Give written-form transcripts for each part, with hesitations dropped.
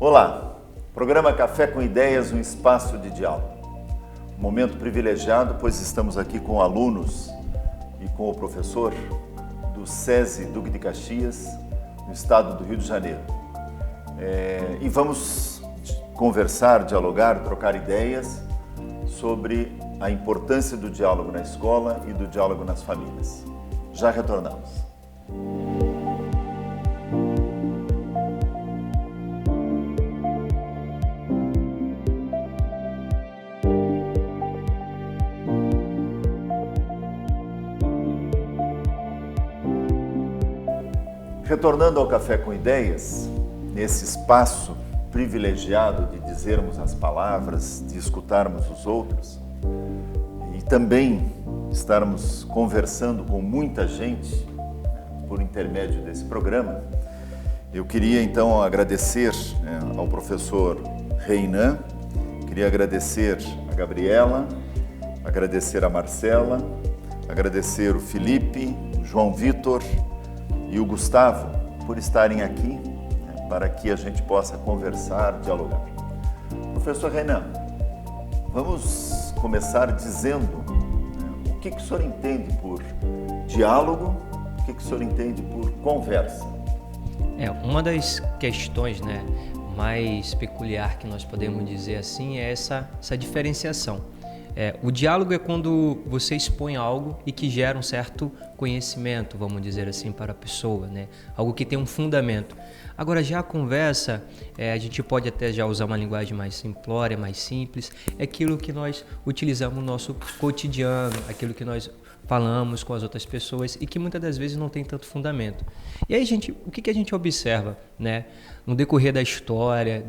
Olá, programa Café com Ideias, um espaço de diálogo. Um momento privilegiado, pois estamos aqui com alunos e com o professor do SESI Duque de Caxias, no estado do Rio de Janeiro. E vamos conversar, dialogar, trocar ideias sobre a importância do diálogo na escola e do diálogo nas famílias. Já retornamos. Retornando ao Café com Ideias, nesse espaço privilegiado de dizermos as palavras, de escutarmos os outros e também estarmos conversando com muita gente por intermédio desse programa, eu queria então agradecer ao professor Reinan, queria agradecer a Gabriela, agradecer a Marcela, agradecer o Felipe, o João Vitor e o Gustavo por estarem aqui, para que a gente possa conversar, dialogar. Professor Reinan, vamos começar dizendo o que o senhor entende por diálogo, o que o senhor entende por conversa? Uma das questões, mais peculiar que nós podemos dizer assim é essa diferenciação. O diálogo é quando você expõe algo e que gera um certo conhecimento, vamos dizer assim, para a pessoa, algo que tem um fundamento. Agora, já a conversa, a gente pode até já usar uma linguagem mais simplória, mais simples, é aquilo que nós utilizamos no nosso cotidiano, aquilo que nós falamos com as outras pessoas e que muitas das vezes não tem tanto fundamento. E aí, o que a gente observa, no decorrer da história,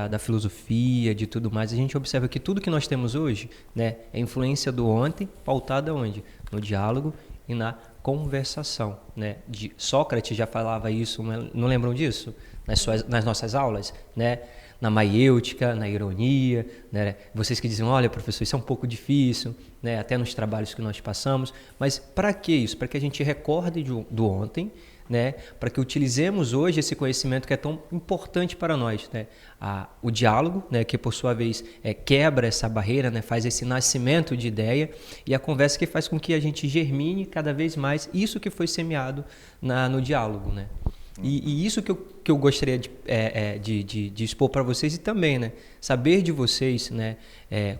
da filosofia, de tudo mais, a gente observa que tudo que nós temos hoje, é influência do ontem, pautada onde? No diálogo e na conversação, Sócrates já falava isso, não lembram disso? Nas nossas aulas, na maiêutica, na ironia, Vocês que dizem, olha, professor, isso é um pouco difícil, até nos trabalhos que nós passamos, mas para que isso? Para que a gente recorde do ontem, para que utilizemos hoje esse conhecimento que é tão importante para nós, o diálogo, que por sua vez quebra essa barreira, faz esse nascimento de ideia, e a conversa que faz com que a gente germine cada vez mais isso que foi semeado no diálogo, E isso que eu gostaria de expor para vocês e também, saber de vocês,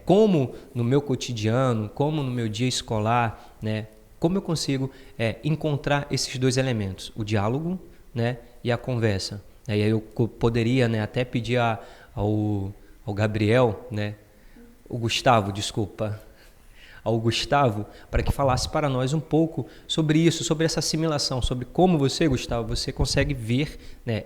como no meu cotidiano, como no meu dia escolar, como eu consigo encontrar esses dois elementos, o diálogo, e a conversa. E aí eu poderia, até pedir ao Gabriel, o Gustavo, desculpa, ao Gustavo, para que falasse para nós um pouco sobre isso, sobre essa assimilação, sobre como você, Gustavo, você consegue ver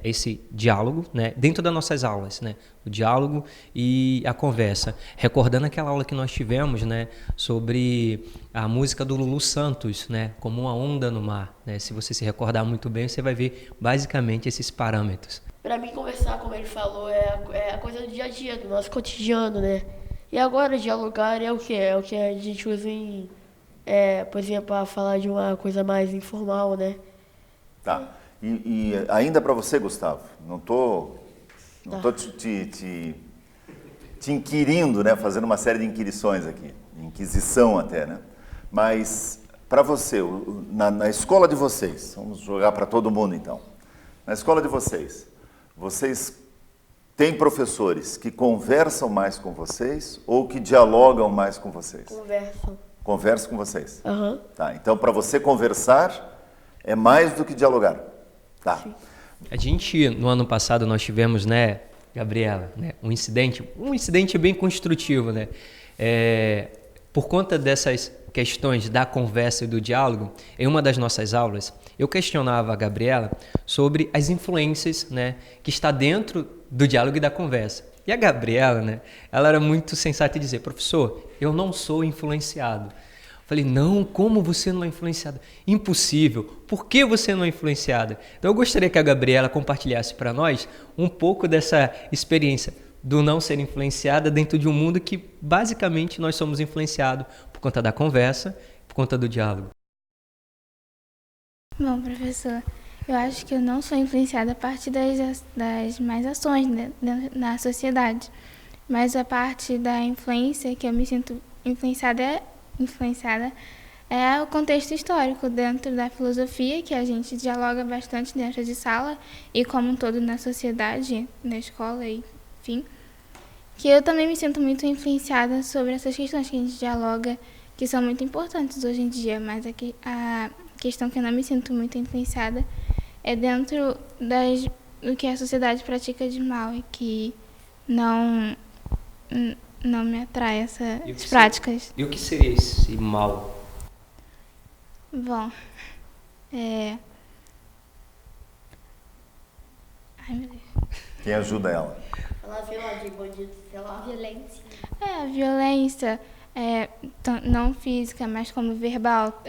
esse diálogo dentro das nossas aulas, o diálogo e a conversa. Recordando aquela aula que nós tivemos sobre a música do Lulu Santos, como uma onda no mar. Se você se recordar muito bem, você vai ver basicamente esses parâmetros. Para mim, conversar, como ele falou, é a coisa do dia a dia, do nosso cotidiano, E agora, dialogar é o que? É o que a gente usa por exemplo, para falar de uma coisa mais informal, Tá. E ainda para você, Gustavo, não tô te inquirindo, fazendo uma série de inquirições aqui, inquisição até, Mas para você, na escola de vocês, vamos jogar para todo mundo então. Na escola de vocês tem professores que conversam mais com vocês ou que dialogam mais com vocês? Conversam com vocês? Uhum. Tá, então para você conversar é mais do que dialogar. Tá. Sim. A gente, no ano passado, nós tivemos, Gabriela, um incidente bem construtivo, por conta dessas questões da conversa e do diálogo, em uma das nossas aulas, eu questionava a Gabriela sobre as influências, que está dentro do diálogo e da conversa. E a Gabriela, ela era muito sensata em dizer, professor, eu não sou influenciado. Falei, não, como você não é influenciado? Impossível. Por que você não é influenciada? Então eu gostaria que a Gabriela compartilhasse para nós um pouco dessa experiência do não ser influenciada dentro de um mundo que basicamente nós somos influenciados por conta da conversa, por conta do diálogo. Bom, professor, Eu acho que eu não sou influenciada a partir das mais ações, né, na sociedade, mas a parte da influência que eu me sinto influenciada é o contexto histórico dentro da filosofia, que a gente dialoga bastante dentro de sala e como um todo na sociedade, na escola, enfim. Que eu também me sinto muito influenciada sobre essas questões que a gente dialoga, que são muito importantes hoje em dia, mas a questão que eu não me sinto muito influenciada é dentro do que a sociedade pratica de mal e que não me atrai essas práticas. E o que seria esse mal? Bom, Ai, meu Deus. Quem ajuda ela? Falar, sei lá, de bandido, sei lá. Violência. A violência, não física, mas como verbal.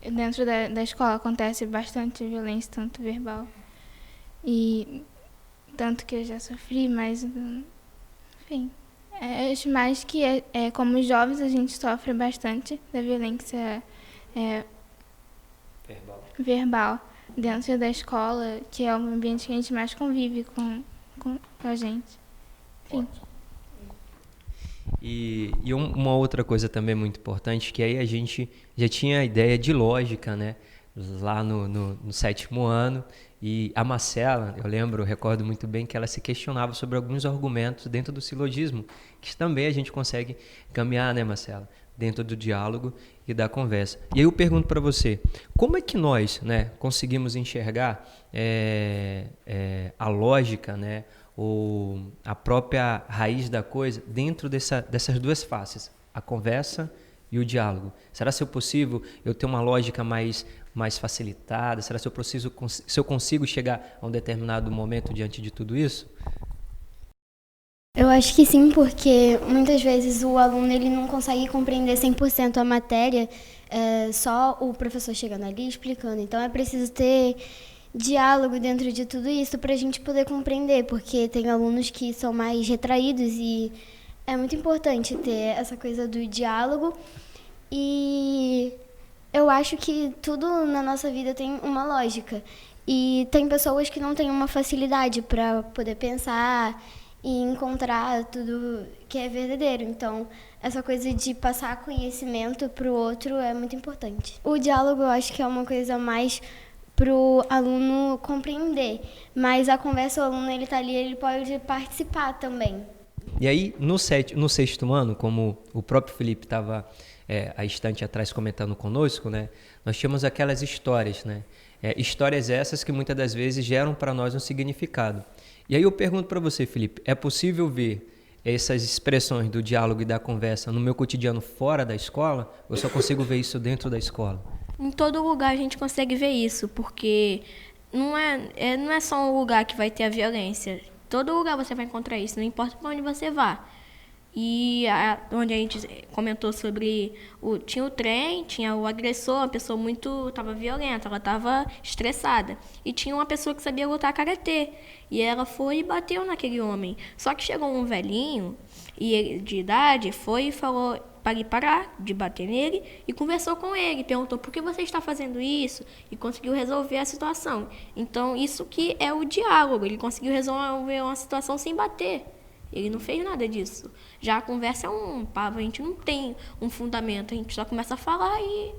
Dentro da escola acontece bastante violência, tanto verbal. E tanto que eu já sofri, mas, enfim. Acho mais que como jovens a gente sofre bastante da violência verbal dentro da escola, que é o ambiente que a gente mais convive com a gente. Enfim. E uma outra coisa também muito importante, que aí a gente já tinha a ideia de lógica, né? Lá no 7º ano. E a Marcela, eu recordo muito bem que ela se questionava sobre alguns argumentos dentro do silogismo, que também a gente consegue caminhar, né, Marcela? Dentro do diálogo e da conversa. E aí eu pergunto para você, como é que nós, né, conseguimos enxergar a lógica, né, ou a própria raiz da coisa dentro dessas duas faces, a conversa e o diálogo? Será se é possível eu ter uma lógica mais facilitada? Será se eu consigo chegar a um determinado momento diante de tudo isso? Eu acho que sim, porque muitas vezes o aluno ele não consegue compreender 100% a matéria, só o professor chegando ali explicando. Então é preciso ter diálogo dentro de tudo isso para a gente poder compreender, porque tem alunos que são mais retraídos e é muito importante ter essa coisa do diálogo. E eu acho que tudo na nossa vida tem uma lógica. E tem pessoas que não têm uma facilidade para poder pensar e encontrar tudo que é verdadeiro. Então, essa coisa de passar conhecimento para o outro é muito importante. O diálogo eu acho que é uma coisa mais para o aluno compreender, mas a conversa, o aluno ele tá ali, ele pode participar também. E aí, no 6º ano, como o próprio Felipe estava a instante atrás comentando conosco, né, nós tínhamos aquelas histórias, né, histórias essas que muitas das vezes geram para nós um significado. E aí eu pergunto para você, Felipe, é possível ver essas expressões do diálogo e da conversa no meu cotidiano fora da escola, ou eu só consigo ver isso dentro da escola? Em todo lugar a gente consegue ver isso, porque não é só um lugar que vai ter a violência. Todo lugar você vai encontrar isso, não importa para onde você vá. E onde a gente comentou sobre tinha o trem, tinha o agressor, a pessoa estava violenta, ela estava estressada. E tinha uma pessoa que sabia lutar karatê. E ela foi e bateu naquele homem. Só que chegou um velhinho de idade, foi e falou para ele parar de bater nele e conversou com ele, perguntou por que você está fazendo isso e conseguiu resolver a situação. Então isso que é o diálogo, ele conseguiu resolver uma situação sem bater. Ele não fez nada disso. Já a conversa é um papo, a gente não tem um fundamento, a gente só começa a falar e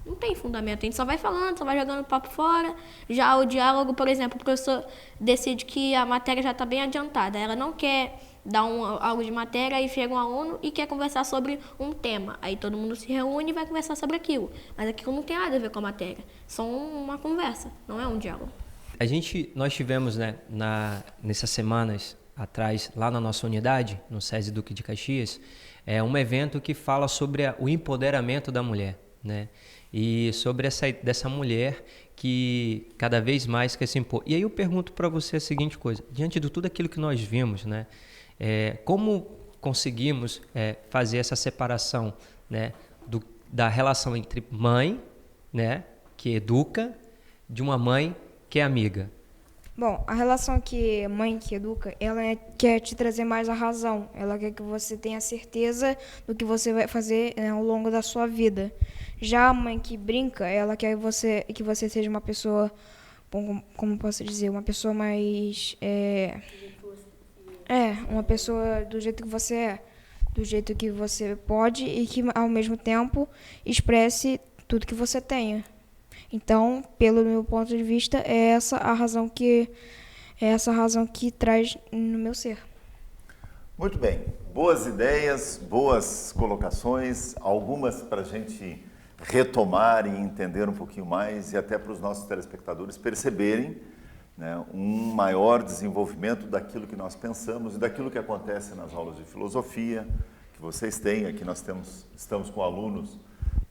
não tem fundamento. A gente só vai falando, só vai jogando papo fora. Já o diálogo, por exemplo, o professor decide que a matéria já está bem adiantada. Ela não quer dar algo de matéria e chega um aluno e quer conversar sobre um tema. Aí todo mundo se reúne e vai conversar sobre aquilo. Mas aquilo não tem nada a ver com a matéria. Só uma conversa, não é um diálogo. Nós tivemos, né, nessas semanas atrás, lá na nossa unidade, no SESI Duque de Caxias, um evento que fala sobre o empoderamento da mulher, né? E sobre dessa mulher que cada vez mais quer se impor. E aí eu pergunto para você a seguinte coisa, diante de tudo aquilo que nós vimos, né? Como conseguimos fazer essa separação, né, da relação entre mãe, né, que educa, de uma mãe que é amiga? Bom, a relação que mãe que educa, ela quer te trazer mais a razão. Ela quer que você tenha certeza do que você vai fazer ao longo da sua vida. Já a mãe que brinca, ela quer que você seja uma pessoa como posso dizer, uma pessoa mais... uma pessoa do jeito que você é, do jeito que você pode e que, ao mesmo tempo, expresse tudo que você tenha. Então, pelo meu ponto de vista, é essa a razão que traz no meu ser. Muito bem. Boas ideias, boas colocações, algumas para a gente retomar e entender um pouquinho mais e até para os nossos telespectadores perceberem, né, um maior desenvolvimento daquilo que nós pensamos e daquilo que acontece nas aulas de filosofia que vocês têm. Aqui nós estamos com alunos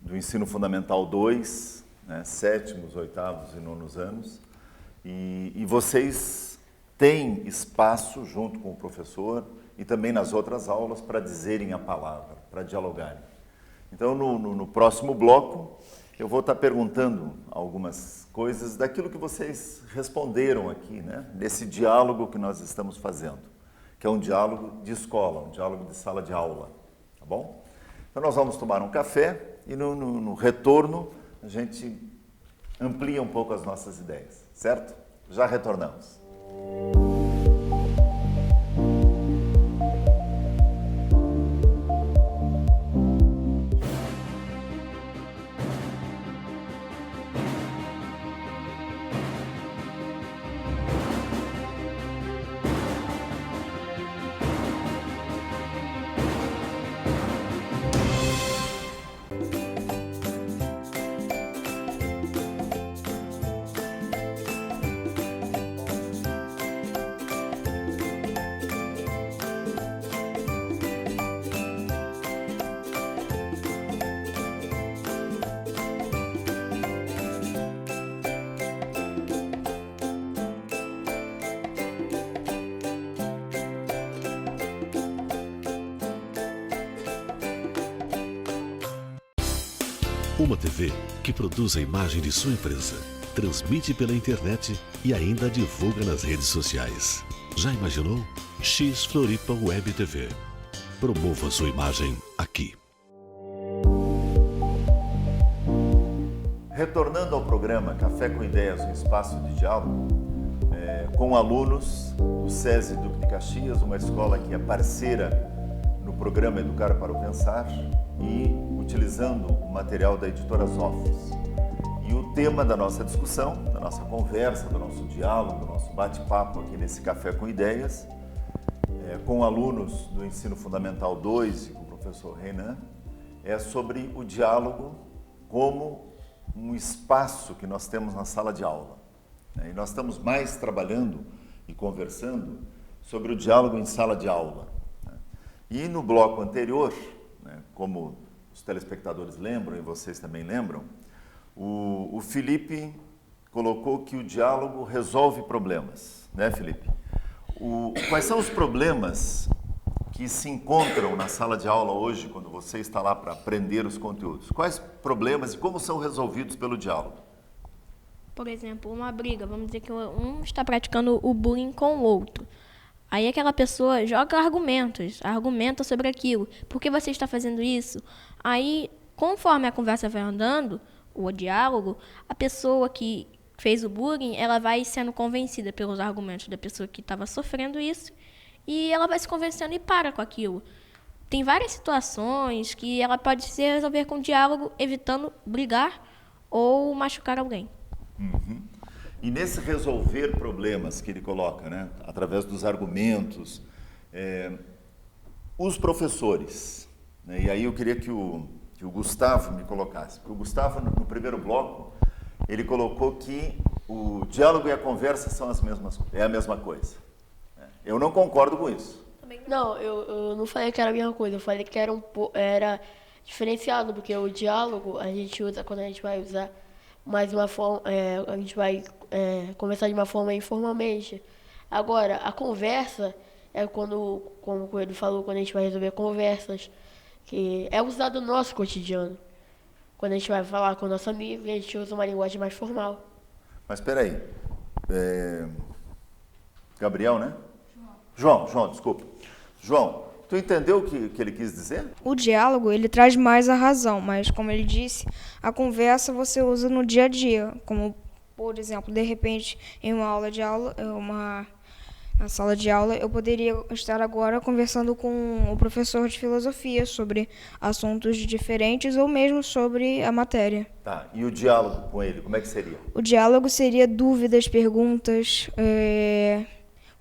do Ensino Fundamental 2, né, 7º, 8º e 9º anos, e vocês têm espaço junto com o professor e também nas outras aulas para dizerem a palavra, para dialogarem. Então, no próximo bloco, eu vou estar perguntando algumas coisas daquilo que vocês responderam aqui, né? Nesse diálogo que nós estamos fazendo, que é um diálogo de escola, um diálogo de sala de aula, tá bom? Então, nós vamos tomar um café e no retorno a gente amplia um pouco as nossas ideias, certo? Já retornamos. Uma TV que produz a imagem de sua empresa, transmite pela internet e ainda divulga nas redes sociais. Já imaginou? X Floripa Web TV. Promova sua imagem aqui. Retornando ao programa Café com Ideias, um espaço de diálogo, com alunos do SESI Duque de Caxias, uma escola que é parceira no programa Educar para o Pensar e utilizando o material da editora Zofos. E o tema da nossa discussão, da nossa conversa, do nosso diálogo, do nosso bate-papo aqui nesse Café com Ideias, com alunos do Ensino Fundamental 2 e com o professor Renan, é sobre o diálogo como um espaço que nós temos na sala de aula. E nós estamos mais trabalhando e conversando sobre o diálogo em sala de aula. E no bloco anterior, como os telespectadores lembram e vocês também lembram, o Felipe colocou que o diálogo resolve problemas, né, Felipe? Quais são os problemas que se encontram na sala de aula hoje, quando você está lá para aprender os conteúdos? Quais problemas e como são resolvidos pelo diálogo? Por exemplo, uma briga, vamos dizer que um está praticando o bullying com o outro. Aí aquela pessoa joga argumenta sobre aquilo. Por que você está fazendo isso? Aí, conforme a conversa vai andando, o diálogo, a pessoa que fez o bullying, ela vai sendo convencida pelos argumentos da pessoa que estava sofrendo isso, e ela vai se convencendo e para com aquilo. Tem várias situações que ela pode se resolver com diálogo, evitando brigar ou machucar alguém. Uhum. E nesse resolver problemas que ele coloca, né, através dos argumentos, os professores, né, e aí eu queria que o Gustavo me colocasse, porque o Gustavo, no primeiro bloco, ele colocou que o diálogo e a conversa é a mesma coisa. Eu não concordo com isso. Não, eu não falei que era a mesma coisa, eu falei que era diferenciado, porque o diálogo a gente usa quando a gente vai usar mais uma forma, a gente vai conversar de uma forma informalmente. Agora, a conversa é quando, como o Coelho falou, quando a gente vai resolver conversas, que é usado no nosso cotidiano. Quando a gente vai falar com o nosso amigo, a gente usa uma linguagem mais formal. Mas espera aí. Gabriel, né? João, desculpa. João, tu entendeu o que ele quis dizer? O diálogo, ele traz mais a razão, mas como ele disse, a conversa você usa no dia a dia, como por exemplo, de repente, em na sala de aula, eu poderia estar agora conversando com o professor de filosofia sobre assuntos diferentes ou mesmo sobre a matéria. Tá, e o diálogo com ele, como é que seria? O diálogo seria dúvidas, perguntas,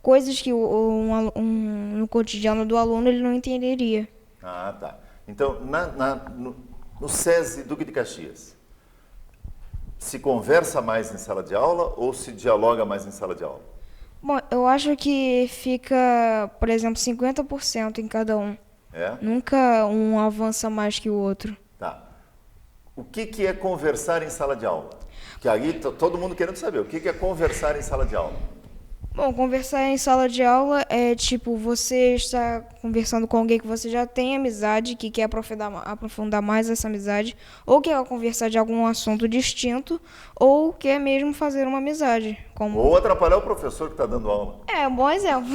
coisas que no cotidiano do aluno ele não entenderia. Ah, tá. Então, no SESI Duque de Caxias, se conversa mais em sala de aula ou se dialoga mais em sala de aula? Bom, eu acho que fica, por exemplo, 50% em cada um. É? Nunca um avança mais que o outro. Tá. O que é conversar em sala de aula? Que aí todo mundo querendo saber, o que é conversar em sala de aula? Bom, conversar em sala de aula é tipo, você está conversando com alguém que você já tem amizade, que quer aprofundar mais essa amizade, ou quer conversar de algum assunto distinto, ou quer mesmo fazer uma amizade. Ou atrapalhar o professor que está dando aula. É, um bom exemplo.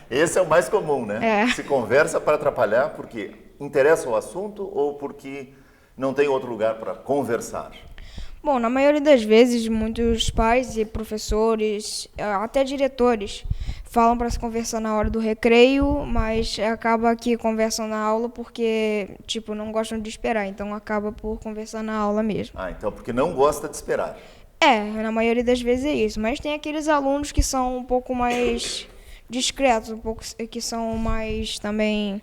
Esse é o mais comum, né? É. Se conversa para atrapalhar porque interessa o assunto ou porque não tem outro lugar para conversar? Bom, na maioria das vezes, muitos pais e professores, até diretores, falam para se conversar na hora do recreio, mas acaba que conversam na aula porque, tipo, não gostam de esperar, então acaba por conversar na aula mesmo. Ah, então porque não gosta de esperar. Na maioria das vezes é isso, mas tem aqueles alunos que são um pouco mais discretos, que são mais também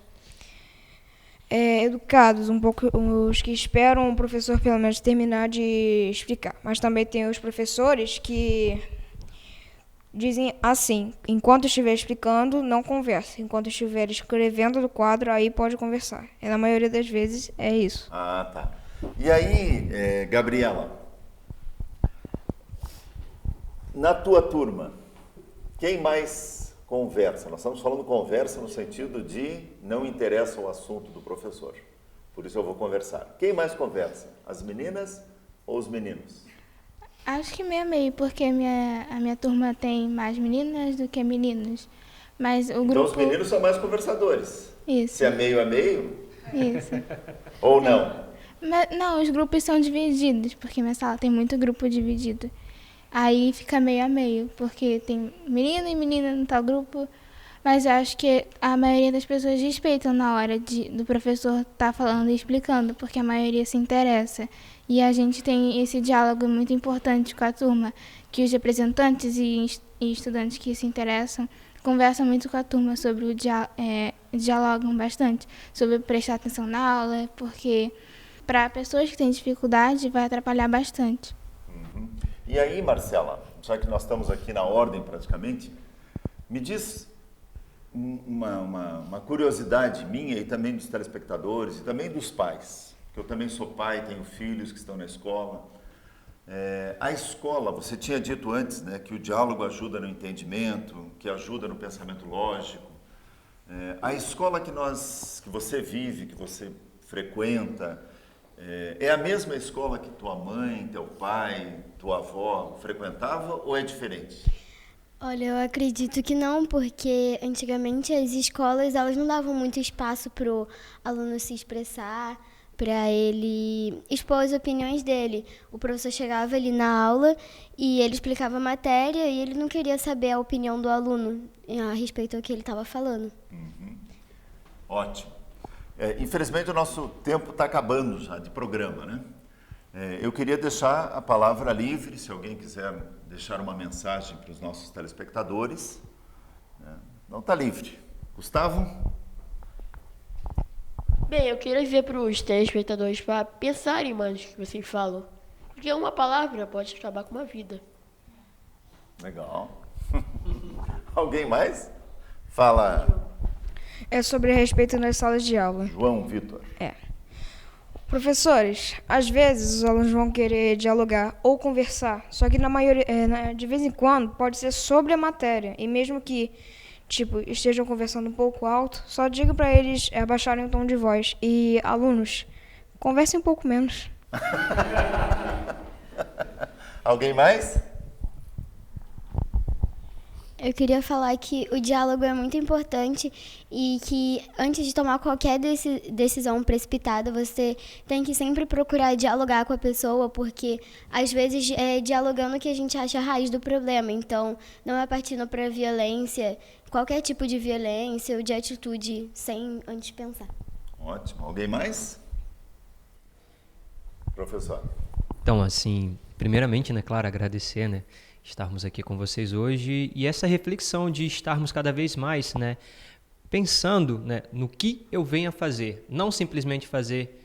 educados, um pouco os que esperam o professor pelo menos terminar de explicar. Mas também tem os professores que dizem assim, enquanto estiver explicando, não converse. Enquanto estiver escrevendo no quadro, aí pode conversar. E na maioria das vezes é isso. Ah, tá. E aí, Gabriela, na tua turma, quem mais conversa? Nós estamos falando conversa no sentido de não interessa o assunto do professor. Por isso eu vou conversar. Quem mais conversa? As meninas ou os meninos? Acho que meio a meio, porque a minha turma tem mais meninas do que meninos. Mas o grupo... Então os meninos são mais conversadores. Isso. Se é meio a meio? Isso. Ou não? Mas, não, os grupos são divididos, porque minha sala tem muito grupo dividido. Aí fica meio a meio, porque tem menino e menina no tal grupo, mas eu acho que a maioria das pessoas respeitam na hora do professor estar falando e explicando, porque a maioria se interessa. E a gente tem esse diálogo muito importante com a turma, que os representantes e estudantes que se interessam conversam muito com a turma sobre dialogam bastante, sobre prestar atenção na aula, porque para pessoas que têm dificuldade vai atrapalhar bastante. Uhum. E aí, Marcela, já que nós estamos aqui na ordem praticamente, me diz uma curiosidade minha e também dos telespectadores e também dos pais, que eu também sou pai, tenho filhos que estão na escola. A escola, você tinha dito antes, né, que o diálogo ajuda no entendimento, que ajuda no pensamento lógico. A escola que você vive, que você frequenta, é a mesma escola que tua mãe, teu pai, tua avó frequentava ou é diferente? Olha, eu acredito que não, porque antigamente as escolas elas não davam muito espaço para o aluno se expressar, para ele expor as opiniões dele. O professor chegava ali na aula e ele explicava a matéria e ele não queria saber a opinião do aluno a respeito do que ele estava falando. Uhum. Ótimo. Infelizmente o nosso tempo está acabando já de programa, né? Eu queria deixar a palavra livre, se alguém quiser deixar uma mensagem para os nossos telespectadores. Não está livre. Gustavo? Bem, eu queria dizer para os telespectadores para pensarem mais no que vocês falam. Porque uma palavra pode acabar com uma vida. Legal. Alguém mais? Fala. É sobre respeito nas salas de aula. João Vitor. Professores, às vezes os alunos vão querer dialogar ou conversar, só que na maioria, de vez em quando, pode ser sobre a matéria. E mesmo que estejam conversando um pouco alto, só diga para eles abaixarem o tom de voz. E alunos, conversem um pouco menos. Alguém mais? Eu queria falar que o diálogo é muito importante e que antes de tomar qualquer decisão precipitada, você tem que sempre procurar dialogar com a pessoa, porque às vezes é dialogando que a gente acha a raiz do problema. Então, não é partindo para violência, qualquer tipo de violência ou de atitude, sem antes pensar. Ótimo. Alguém mais? Professor. Então, assim, primeiramente, né, claro, agradecer, né, estarmos aqui com vocês hoje e essa reflexão de estarmos cada vez mais, né, pensando, né, no que eu venho a fazer, não simplesmente fazer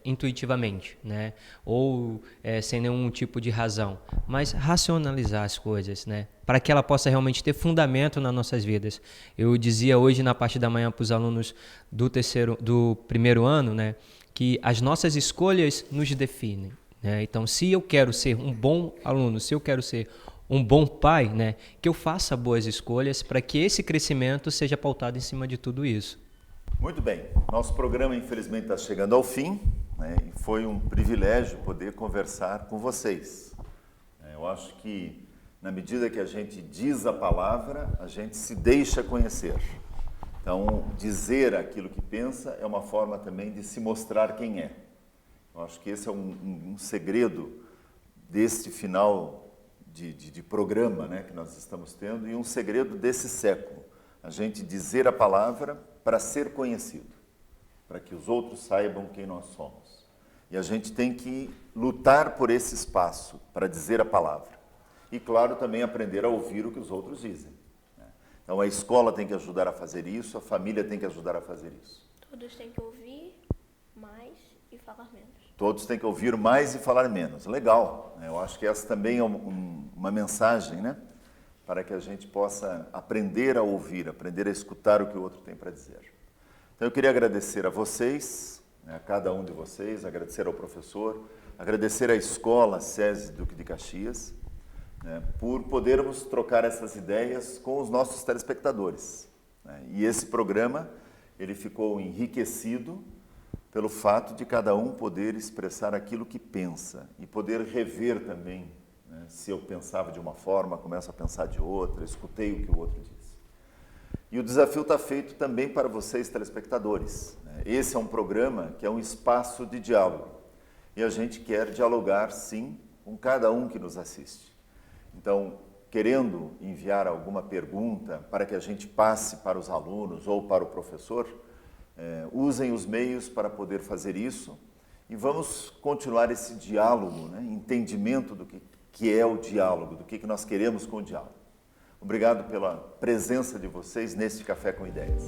intuitivamente, né, ou sem nenhum tipo de razão, mas racionalizar as coisas, né, para que ela possa realmente ter fundamento nas nossas vidas. Eu dizia hoje na parte da manhã para os alunos do primeiro ano, né, que as nossas escolhas nos definem. Então, se eu quero ser um bom aluno, se eu quero ser um bom pai, né, que eu faça boas escolhas para que esse crescimento seja pautado em cima de tudo isso. Muito bem. Nosso programa, infelizmente, está chegando ao fim, né, e foi um privilégio poder conversar com vocês. Eu acho que, na medida que a gente diz a palavra, a gente se deixa conhecer. Então, dizer aquilo que pensa é uma forma também de se mostrar quem é. Eu acho que esse é um segredo deste final de programa, né, que nós estamos tendo, e um segredo desse século. A gente dizer a palavra para ser conhecido, para que os outros saibam quem nós somos. E a gente tem que lutar por esse espaço para dizer a palavra. E, claro, também aprender a ouvir o que os outros dizem. Então, a escola tem que ajudar a fazer isso, a família tem que ajudar a fazer isso. Todos têm que ouvir mais e falar menos. Todos têm que ouvir mais e falar menos. Legal. Eu acho que essa também é uma mensagem, né? Para que a gente possa aprender a ouvir, aprender a escutar o que o outro tem para dizer. Então, eu queria agradecer a vocês, né, a cada um de vocês, agradecer ao professor, agradecer à escola SESI Duque de Caxias, né, por podermos trocar essas ideias com os nossos telespectadores. Né? E esse programa, ele ficou enriquecido pelo fato de cada um poder expressar aquilo que pensa e poder rever também, né? Se eu pensava de uma forma, começo a pensar de outra, escutei o que o outro disse. E o desafio está feito também para vocês, telespectadores, né? Esse é um programa que é um espaço de diálogo e a gente quer dialogar, sim, com cada um que nos assiste. Então, querendo enviar alguma pergunta para que a gente passe para os alunos ou para o professor, usem os meios para poder fazer isso e vamos continuar esse diálogo, né? Entendimento do que é o diálogo, do que nós queremos com o diálogo. Obrigado pela presença de vocês neste Café com Ideias.